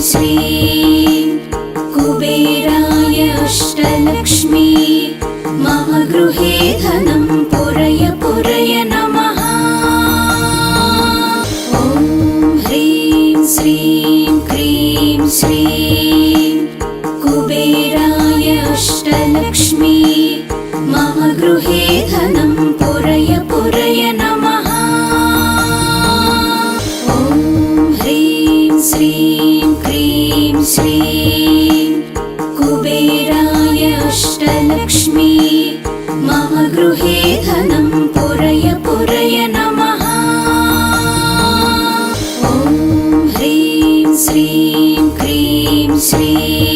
श्रीं कुबेराय अष्टलक्ष्मी मम गृहे धनं पुरय पुरय नमः। ॐ ह्रीं श्रीं क्रीं श्रीं कुबेराय अष्टलक्ष्मी मम गृहे धनं पुरय पुरय नमः। ॐ ह्रीं श्रीं क्रीं श्रीं कुबेराय अष्टलक्ष्मी मम गृहे धनं पुरय पुरय नमः। ॐ ह्रीं श्रीं क्रीं श्रीं